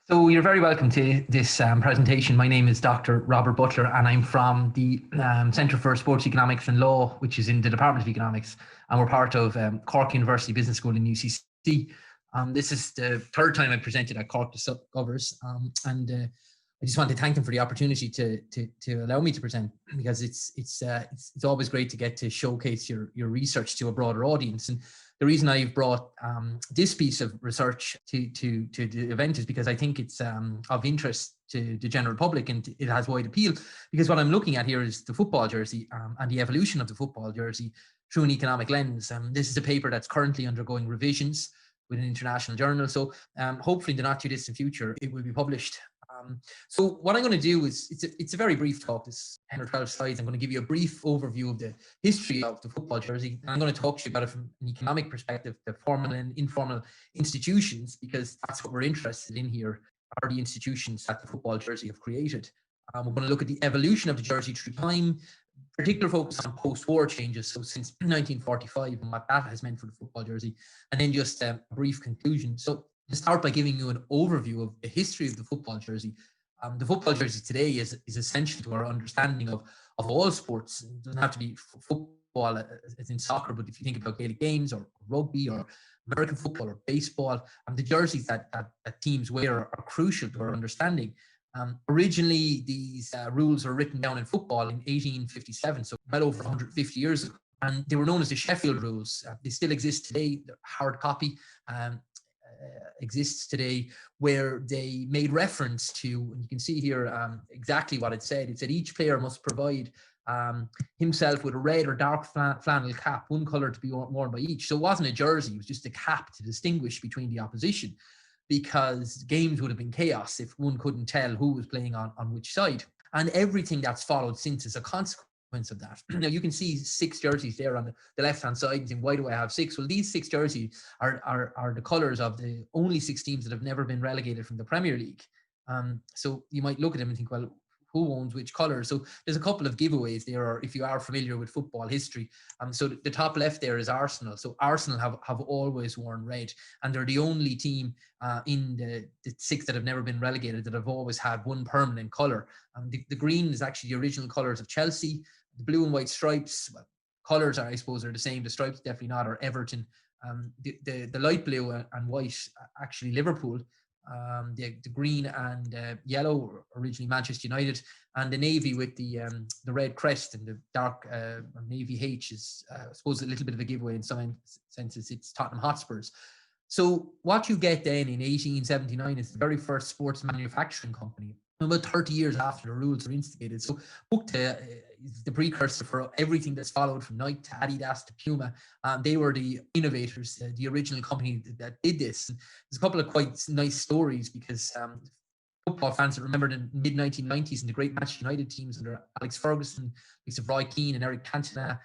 So you're very welcome to this presentation. My name is Dr. Robert Butler, and I'm from the Centre for Sports Economics and Law, which is in the Department of Economics, and we're part of Cork University Business School in UCC. This is the third time I presented at Cork Discovers, and I just want to thank them for the opportunity to allow me to present, because it's always great to get to showcase your research to a broader audience. And the reason I've brought this piece of research to the event is because I think it's of interest to the general public, and it has wide appeal, because what I'm looking at here is the football jersey and the evolution of the football jersey through an economic lens. This is a paper that's currently undergoing revisions with an international journal, so hopefully in the not too distant future it will be published. So what I'm going to do is, it's a very brief talk, this 10 or 12 slides. I'm going to give you a brief overview of the history of the football jersey. And I'm going to talk to you about it from an economic perspective, the formal and informal institutions, because that's what we're interested in here, are the institutions that the football jersey have created. We're going to look at the evolution of the jersey through time, particular focus on post-war changes, so since 1945, and what that has meant for the football jersey, and then just a brief conclusion. So to start by giving you an overview of the history of the football jersey. The football jersey today is essential to our understanding of all sports. It doesn't have to be football as in soccer, but if you think about Gaelic games or rugby or American football or baseball, the jerseys that teams wear are crucial to our understanding. Originally, these rules were written down in football in 1857, so well over 150 years ago, and they were known as the Sheffield Rules. They still exist today. The hard copy exists today, where they made reference to, and you can see here exactly what it said. It said each player must provide himself with a red or dark flannel cap, one colour to be worn by each. So it wasn't a jersey, it was just a cap to distinguish between the opposition, because games would have been chaos if one couldn't tell who was playing on which side. And everything that's followed since is a consequence of that. Now you can see 6 jerseys there on the left-hand side, and think, why do I have 6? Well, these 6 jerseys are the colours of the only 6 teams that have never been relegated from the Premier League. So you might look at them and think, well, who owns which colour? So there's a couple of giveaways there, or if you are familiar with football history. So the top left there is Arsenal. So Arsenal have always worn red, and they're the only team in the 6 that have never been relegated that have always had one permanent colour. The green is actually the original colours of Chelsea. The blue and white stripes, well, colours are, I suppose, are the same. The stripes definitely not, or Everton. The light blue and white, actually Liverpool. The green and yellow, originally Manchester United, and the navy with the red crest and the dark navy H is, I suppose, a little bit of a giveaway in some senses. It's Tottenham Hotspurs. So what you get then in 1879 is the very first sports manufacturing company, about 30 years after the rules were instigated. So Bukta is the precursor for everything that's followed, from Nike to Adidas to Puma. They were the innovators, the original company that did this. And there's a couple of quite nice stories, because football fans that remember the mid-1990s and the great Manchester United teams under Alex Ferguson, Lisa Roy Keane and Eric Cantona,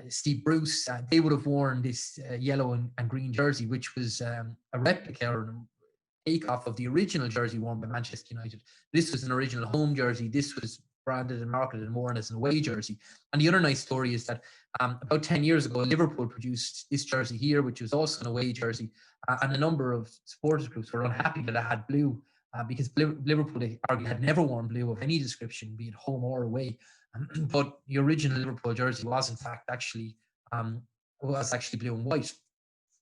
Steve Bruce, they would have worn this yellow and green jersey, which was a replica or a takeoff of the original jersey worn by Manchester United. This was an original home jersey. This was branded and marketed and worn as an away jersey. And the other nice story is that about 10 years ago, Liverpool produced this jersey here, which was also an away jersey. And a number of supporters groups were unhappy that it had blue, because Liverpool, they argued, had never worn blue of any description, be it home or away. But the original Liverpool jersey was, in fact, actually blue and white.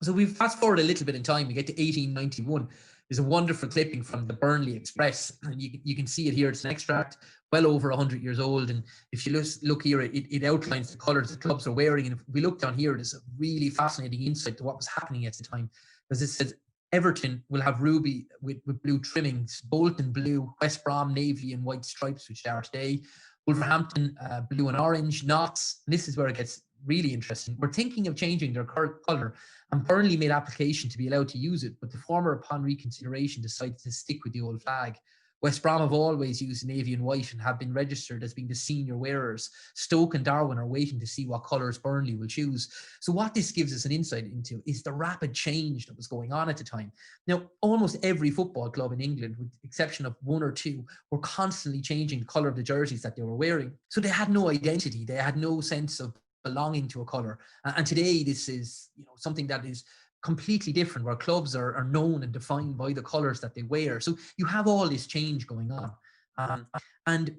So we fast forward a little bit in time. We get to 1891. There's a wonderful clipping from the Burnley Express, and you can see it here. It's an extract, well over 100 years old. And if you look here, it outlines the colours the clubs are wearing. And if we look down here, there's a really fascinating insight to what was happening at the time, because it says Everton will have ruby with blue trimmings, Bolton blue, West Brom navy and white stripes, which they are today, Wolverhampton blue and orange, Notts. And this is where it gets really interesting. We're thinking of changing their colour, and Burnley made application to be allowed to use it, but the former, upon reconsideration, decided to stick with the old flag. West Brom have always used navy and white and have been registered as being the senior wearers. Stoke and Darwin are waiting to see what colours Burnley will choose. So what this gives us an insight into is the rapid change that was going on at the time. Now, almost every football club in England, with the exception of 1 or 2, were constantly changing the colour of the jerseys that they were wearing. So they had no identity. They had no sense of belonging to a colour. And today, this is something that is completely different, where clubs are known and defined by the colours that they wear. So you have all this change going on. And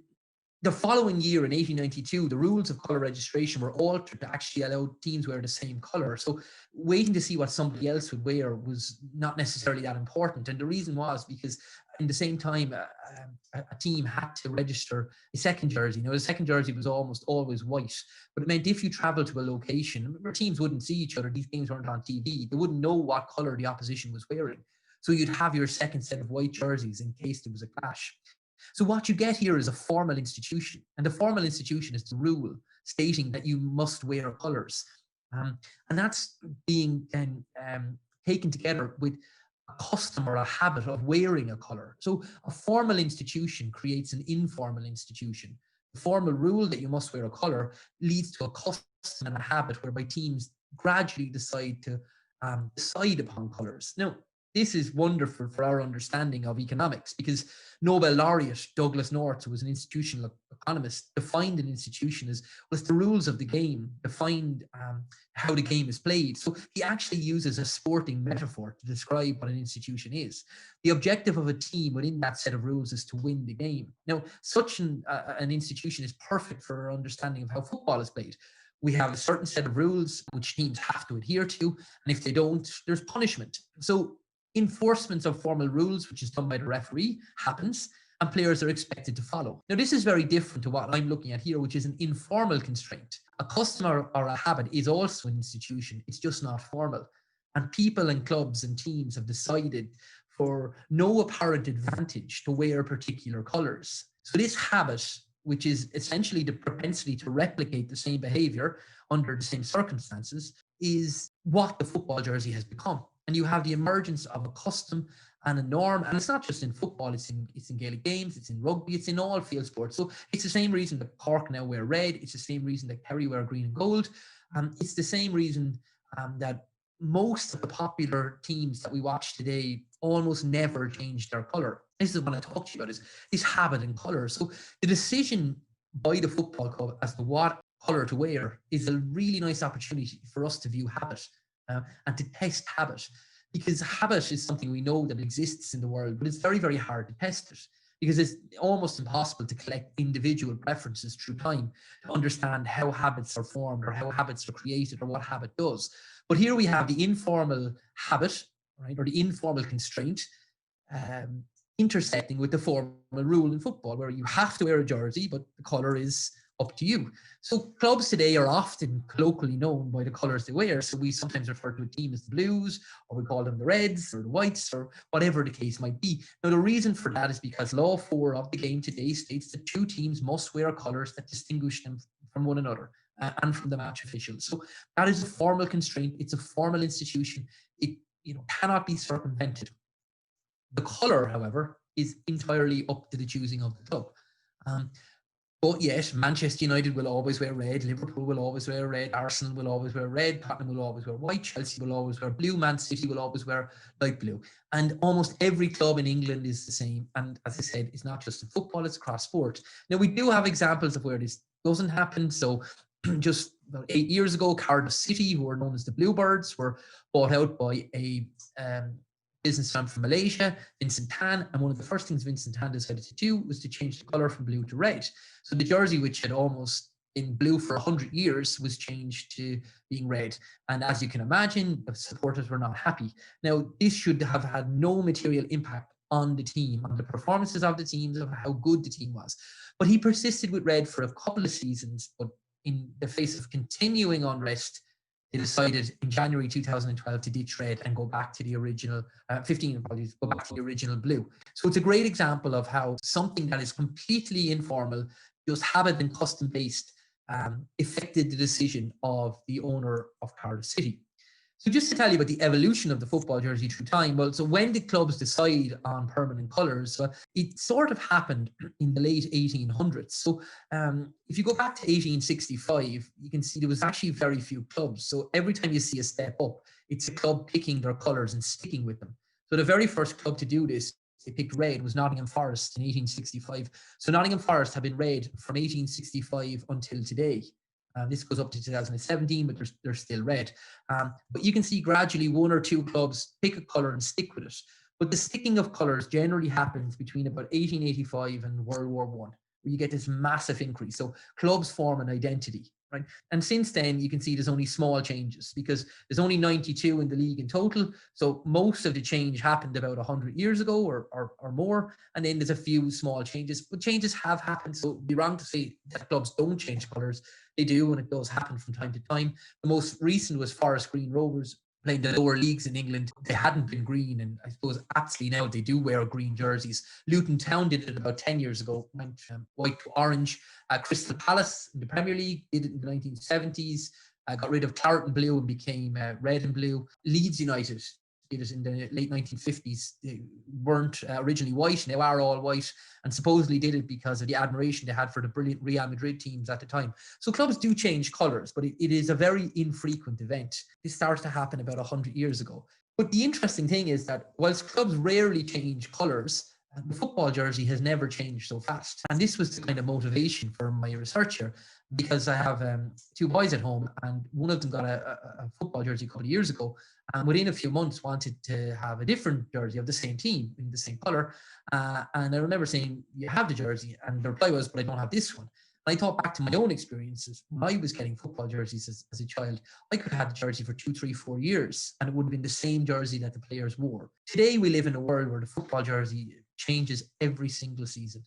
the following year in 1892, the rules of colour registration were altered to actually allow teams wear the same colour. So waiting to see what somebody else would wear was not necessarily that important. And the reason was because in the same time, a team had to register a second jersey. Now, the second jersey was almost always white, but it meant if you traveled to a location where teams wouldn't see each other, these games weren't on TV, they wouldn't know what colour the opposition was wearing. So you'd have your second set of white jerseys in case there was a clash. So what you get here is a formal institution, and the formal institution is the rule stating that you must wear colours. And that's being then taken together with a custom or a habit of wearing a colour. So a formal institution creates an informal institution. The formal rule that you must wear a colour leads to a custom and a habit whereby teams gradually decide to decide upon colours. Now, this is wonderful for our understanding of economics, because Nobel laureate Douglas North, who was an institutional economist, defined an institution as the rules of the game, defined how the game is played. So he actually uses a sporting metaphor to describe what an institution is. The objective of a team within that set of rules is to win the game. Now, such an institution is perfect for our understanding of how football is played. We have a certain set of rules which teams have to adhere to, and if they don't, there's punishment. So enforcement of formal rules, which is done by the referee, happens, and players are expected to follow. Now, this is very different to what I'm looking at here, which is an informal constraint. A custom or a habit is also an institution, it's just not formal. And people and clubs and teams have decided for no apparent advantage to wear particular colours. So this habit, which is essentially the propensity to replicate the same behaviour under the same circumstances, is what the football jersey has become. And you have the emergence of a custom and a norm. And it's not just in football, it's in Gaelic games, it's in rugby, it's in all field sports. So it's the same reason that Cork now wear red. It's the same reason that Kerry wear green and gold. It's the same reason that most of the popular teams that we watch today almost never change their colour. This is what I talk to you about, is this habit and colour. So the decision by the football club as to what colour to wear is a really nice opportunity for us to view habit. And to test habit, because habit is something we know that exists in the world, but it's very, very hard to test it, because it's almost impossible to collect individual preferences through time to understand how habits are formed or how habits are created or what habit does. But here we have the informal habit, right, or the informal constraint intersecting with the formal rule in football, where you have to wear a jersey, but the colour is up to you. So clubs today are often colloquially known by the colours they wear. So we sometimes refer to a team as the Blues, or we call them the Reds or the Whites, or whatever the case might be. Now, the reason for that is because Law 4 of the game today states that two teams must wear colours that distinguish them from one another and from the match officials. So that is a formal constraint. It's a formal institution. It cannot be circumvented. The colour, however, is entirely up to the choosing of the club. But yet, Manchester United will always wear red, Liverpool will always wear red, Arsenal will always wear red, Tottenham will always wear white, Chelsea will always wear blue, Man City will always wear light blue. And almost every club in England is the same. And as I said, it's not just in football, it's across sport. Now, we do have examples of where this doesn't happen. So just about 8 years ago, Cardiff City, who are known as the Bluebirds, were bought out by a businessman from Malaysia, Vincent Tan, and one of the first things Vincent Tan decided to do was to change the colour from blue to red. So the jersey, which had almost been blue for 100 years, was changed to being red. And as you can imagine, the supporters were not happy. Now, this should have had no material impact on the team, on the performances of the teams, of how good the team was. But he persisted with red for a couple of seasons, but in the face of continuing unrest, they decided in January 2012 to ditch red and go back to the original, go back to the original blue. So it's a great example of how something that is completely informal, just habit and custom based, affected the decision of the owner of Cardiff City. So just to tell you about the evolution of the football jersey through time, well, so when did clubs decide on permanent colours? It sort of happened in the late 1800s. So if you go back to 1865, you can see there was actually very few clubs. So every time you see a step up, it's a club picking their colours and sticking with them. So the very first club to do this, they picked red, was Nottingham Forest in 1865. So Nottingham Forest have been red from 1865 until today. This goes up to 2017, but they're still red. But you can see gradually one or two clubs pick a colour and stick with it. But the sticking of colours generally happens between about 1885 and World War One, where you get this massive increase. So clubs form an identity, right? And since then, you can see there's only small changes because there's only 92 in the league in total. So most of the change happened about 100 years ago or more. And then there's a few small changes, but changes have happened. So it'd be wrong to say that clubs don't change colours. They do, and it does happen from time to time. The most recent was Forest Green Rovers playing the lower leagues in England. They hadn't been green, and I suppose absolutely now they do wear green jerseys. Luton Town did it about 10 years ago, went white to orange. Crystal Palace in the Premier League did it in the 1970s, got rid of claret and blue and became red and blue. Leeds United did it in the late 1950s. They weren't originally white, now are all white, and supposedly did it because of the admiration they had for the brilliant Real Madrid teams at the time. So clubs do change colours, but it is a very infrequent event. This started to happen about 100 years ago. But the interesting thing is that whilst clubs rarely change colours, the football jersey has never changed so fast. And this was the kind of motivation for my research here, because I have two boys at home, and one of them got a football jersey a couple of years ago, and within a few months wanted to have a different jersey of the same team in the same colour. And I remember saying, you have the jersey, and the reply was, but I don't have this one. And I thought back to my own experiences. When I was getting football jerseys as a child, I could have had the jersey for 2, 3, 4 years, and it would have been the same jersey that the players wore. Today, we live in a world where the football jersey changes every single season,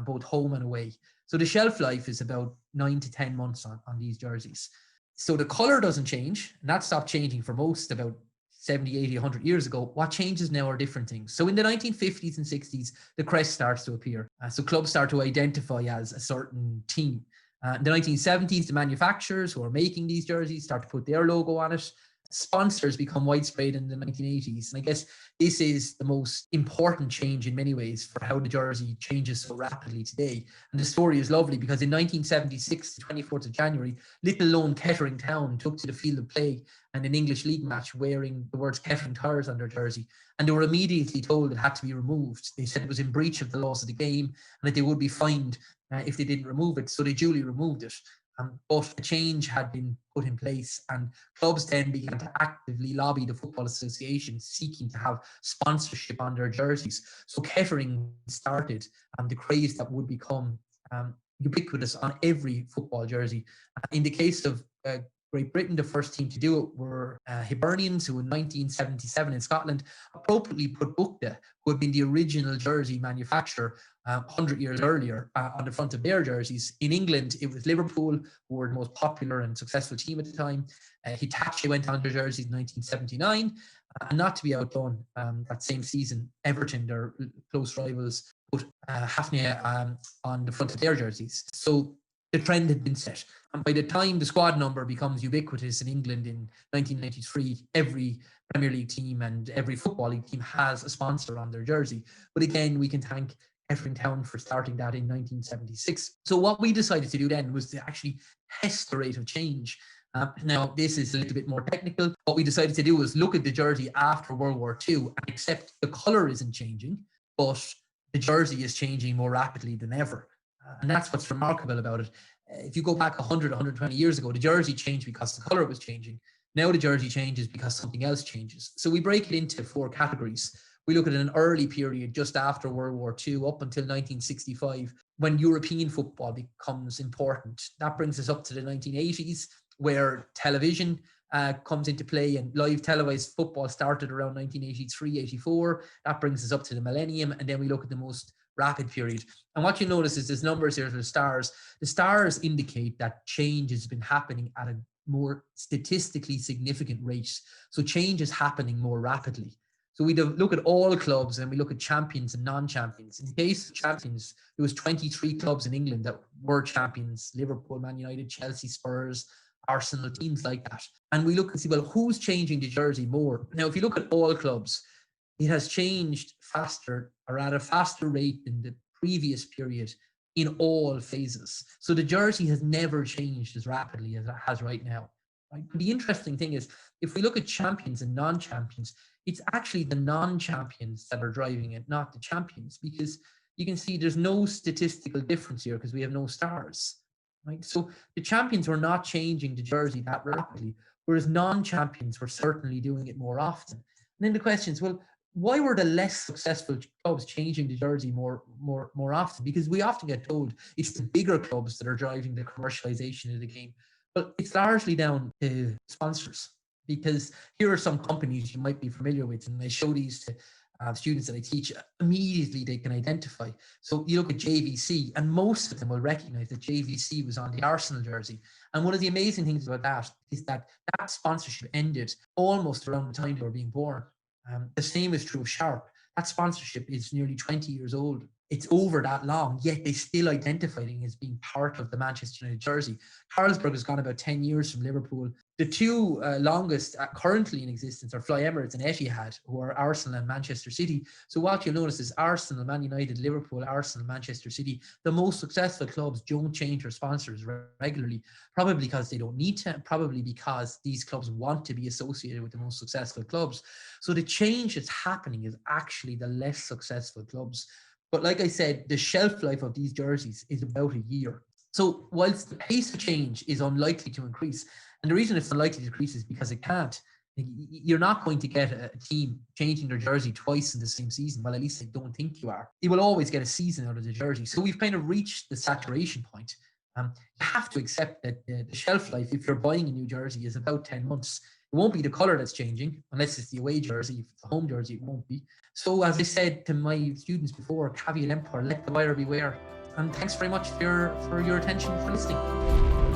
both home and away. So the shelf life is about 9 to 10 months on these jerseys. So the colour doesn't change, and that stopped changing for most about 70, 80, 100 years ago. What changes now are different things. So in the 1950s and 60s, the crest starts to appear. So clubs start to identify as a certain team. In the 1970s, the manufacturers who are making these jerseys start to put their logo on it. Sponsors become widespread in the 1980s. And I guess this is the most important change in many ways for how the jersey changes so rapidly today. And the story is lovely because in 1976, the 24th of January, little known Kettering Town took to the field of play and an English league match wearing the words Kettering Tires on their jersey. And they were immediately told it had to be removed. They said it was in breach of the laws of the game and that they would be fined if they didn't remove it. So they duly removed it. But a change had been put in place, and clubs then began to actively lobby the Football Association, seeking to have sponsorship on their jerseys. So Kettering started the craze that would become ubiquitous on every football jersey. In the case of Great Britain, the first team to do it were Hibernians, who in 1977 in Scotland appropriately put Bukta, who had been the original jersey manufacturer 100 years earlier, on the front of their jerseys. In England, it was Liverpool, who were the most popular and successful team at the time. Hitachi went on their jerseys in 1979, and not to be outdone, that same season, Everton, their close rivals, put Hafnia on the front of their jerseys. So the trend had been set. And by the time the squad number becomes ubiquitous in England in 1993, every Premier League team and every Football League team has a sponsor on their jersey. But again, we can thank Kettering Town for starting that in 1976. So what we decided to do then was to actually test the rate of change. Now, this is a little bit more technical. What we decided to do was look at the jersey after World War II and accept the colour isn't changing, but the jersey is changing more rapidly than ever. And that's what's remarkable about it. If you go back 100, 120 years ago, the jersey changed because the colour was changing. Now the jersey changes because something else changes. So we break it into 4 categories. We look at an early period just after World War II up until 1965, when European football becomes important. That brings us up to the 1980s, where television comes into play, and live televised football started around 1983, 84. That brings us up to the millennium, and then we look at the most rapid period. And what you notice is there's numbers here for the stars. The stars indicate that change has been happening at a more statistically significant rate. So change is happening more rapidly. So we look at all clubs and we look at champions and non-champions. In the case of champions, there was 23 clubs in England that were champions: Liverpool, Man United, Chelsea, Spurs, Arsenal, teams like that. And we look and see, well, who's changing the jersey more? Now, if you look at all clubs, it has changed faster, or at a faster rate than the previous period in all phases. So the jersey has never changed as rapidly as it has right now. Right? The interesting thing is, if we look at champions and non-champions, it's actually the non-champions that are driving it, not the champions, because you can see there's no statistical difference here because we have no stars. right? So the champions were not changing the jersey that rapidly, whereas non-champions were certainly doing it more often. And then the question is, well, why were the less successful clubs changing the jersey more often? Because we often get told it's the bigger clubs that are driving the commercialization of the game. But it's largely down to sponsors, because here are some companies you might be familiar with, and I show these to students that I teach. Immediately they can identify. So you look at JVC, and most of them will recognize that JVC was on the Arsenal jersey. And one of the amazing things about that is that that sponsorship ended almost around the time they were being born. The same is true of Sharp. That sponsorship is nearly 20 years old. It's over that long, yet they still identify it as being part of the Manchester United jersey. Carlsberg has gone about 10 years from Liverpool. The two longest currently in existence are Fly Emirates and Etihad, who are Arsenal and Manchester City. So what you'll notice is Arsenal, Man United, Liverpool, Arsenal, Manchester City, the most successful clubs don't change their sponsors regularly, probably because they don't need to, probably because these clubs want to be associated with the most successful clubs. So the change that's happening is actually the less successful clubs. But like I said, the shelf life of these jerseys is about a year. So whilst the pace of change is unlikely to increase, and the reason it's unlikely to increase is because it can't. You're not going to get a team changing their jersey twice in the same season. Well, at least I don't think you are. You will always get a season out of the jersey. So we've kind of reached the saturation point. You have to accept that the shelf life, if you're buying a new jersey, is about 10 months. It won't be the color that's changing, unless it's the away jersey. If it's the home jersey, it won't be. So as I said to my students before, caveat emptor, let the buyer beware. And thanks very much for your attention, for listening.